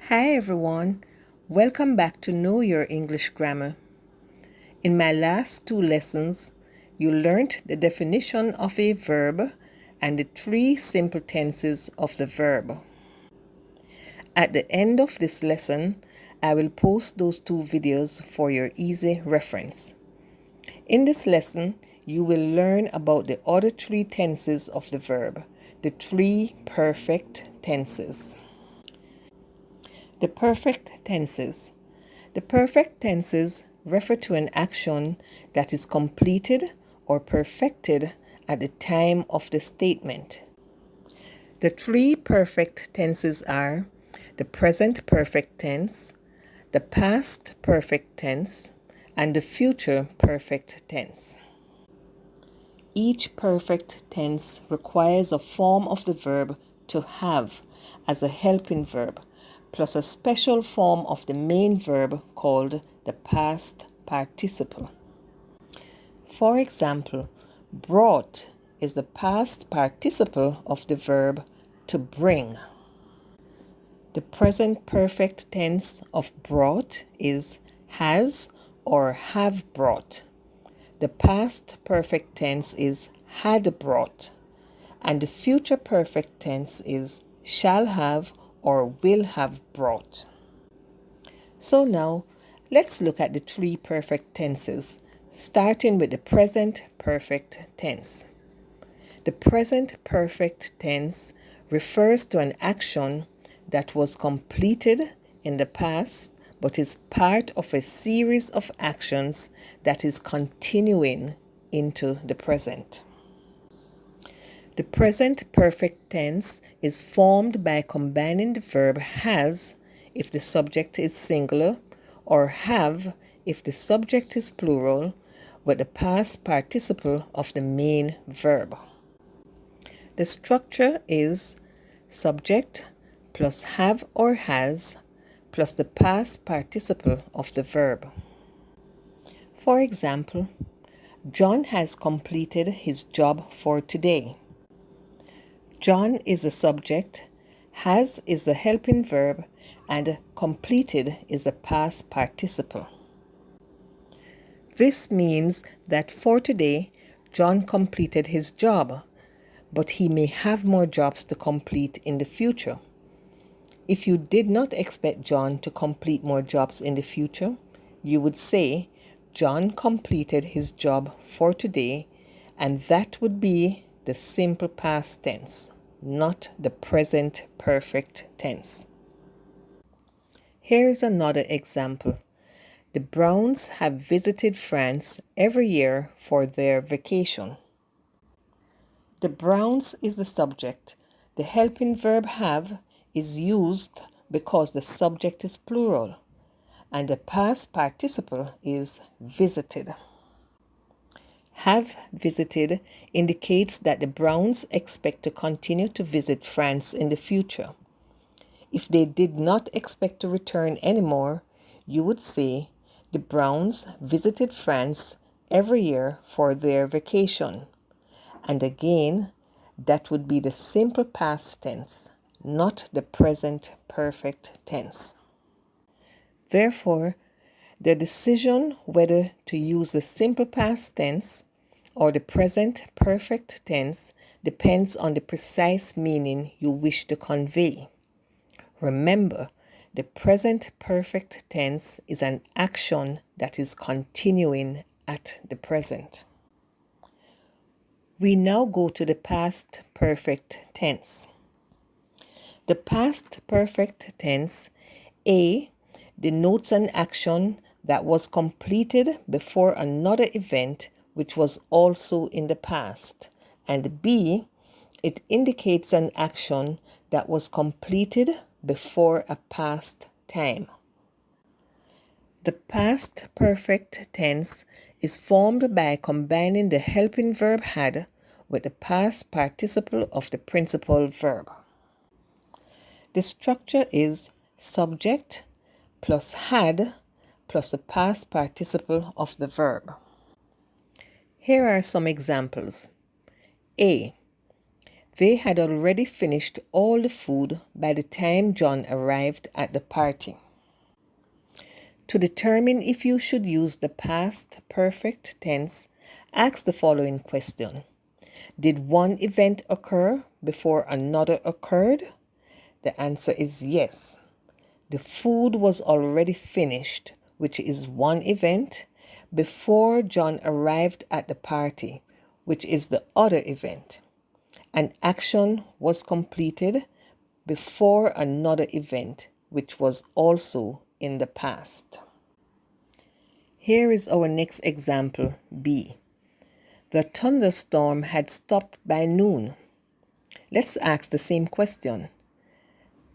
Hi everyone, welcome back to Know Your English Grammar. In my last two lessons, you learned the definition of a verb and the three simple tenses of the verb. At the end of this lesson, I will post those two videos for your easy reference. In this lesson, you will learn about the other three tenses of the verb, the three perfect tenses. The perfect tenses. The perfect tenses refer to an action that is completed or perfected at the time of the statement. The three perfect tenses are the present perfect tense, the past perfect tense, and the future perfect tense. Each perfect tense requires a form of the verb to have as a helping verb, plus a special form of the main verb called the past participle. For example, brought is the past participle of the verb to bring. The present perfect tense of brought is has or have brought. The past perfect tense is had brought, and the future perfect tense is shall have or will have brought. So now, let's look at the three perfect tenses, starting with the present perfect tense. The present perfect tense refers to an action that was completed in the past but is part of a series of actions that is continuing into the present. The present perfect tense is formed by combining the verb has if the subject is singular or have if the subject is plural with the past participle of the main verb. The structure is subject plus have or has plus the past participle of the verb. For example, John has completed his job for today. John is the subject, has is the helping verb, and completed is the past participle. This means that for today, John completed his job, but he may have more jobs to complete in the future. If you did not expect John to complete more jobs in the future, you would say, John completed his job for today, and that would be the simple past tense, not the present perfect tense. Here's another example. The Browns have visited France every year for their vacation. The Browns is the subject. The helping verb have is used because the subject is plural, and the past participle is visited. Have visited indicates that the Browns expect to continue to visit France in the future. If they did not expect to return anymore, you would say the Browns visited France every year for their vacation. And again, that would be the simple past tense, not the present perfect tense. Therefore, the decision whether to use the simple past tense or the present perfect tense depends on the precise meaning you wish to convey. Remember, the present perfect tense is an action that is continuing at the present. We now go to the past perfect tense. The past perfect tense, A, denotes an action that was completed before another event which was also in the past, and B, it indicates an action that was completed before a past time. The past perfect tense is formed by combining the helping verb had with the past participle of the principal verb. The structure is subject plus had plus the past participle of the verb. Here are some examples. A. They had already finished all the food by the time John arrived at the party. To determine if you should use the past perfect tense, ask the following question. Did one event occur before another occurred? The answer is yes. The food was already finished, which is one event, before John arrived at the party, which is the other event. An action was completed before another event, which was also in the past. Here is our next example, B. The thunderstorm had stopped by noon. Let's ask the same question.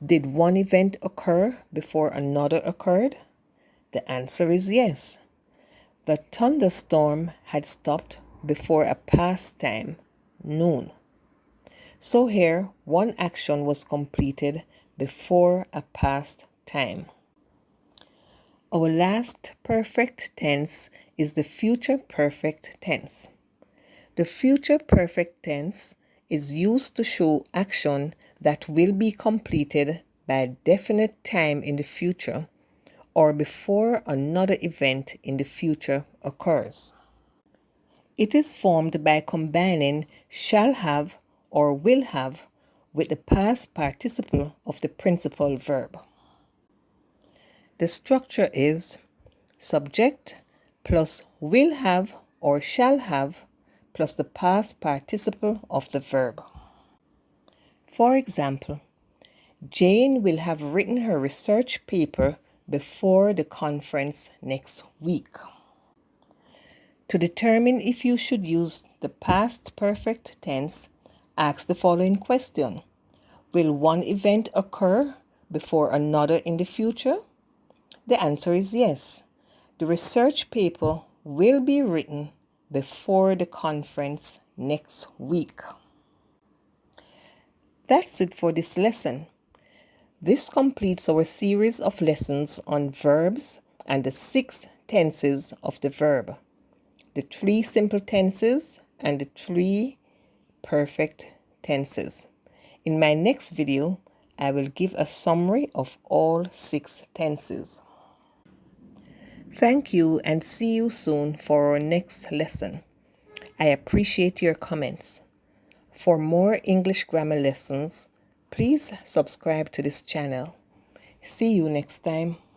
Did one event occur before another occurred? The answer is yes. The thunderstorm had stopped before a past time, noon. So here, one action was completed before a past time. Our last perfect tense is the future perfect tense. The future perfect tense is used to show action that will be completed by a definite time in the future or before another event in the future occurs. It is formed by combining shall have or will have with the past participle of the principal verb. The structure is subject plus will have or shall have plus the past participle of the verb. For example, Jane will have written her research paper before the conference next week. To determine if you should use the past perfect tense, ask the following question. Will one event occur before another in the future? The answer is yes. The research paper will be written before the conference next week. That's it for this lesson. This completes our series of lessons on verbs and the 6 tenses of the verb, the 3 simple tenses and the 3 perfect tenses. In my next video, I will give a summary of all 6 tenses. Thank you and see you soon for our next lesson. I appreciate your comments. For more English grammar lessons, please subscribe to this channel. See you next time.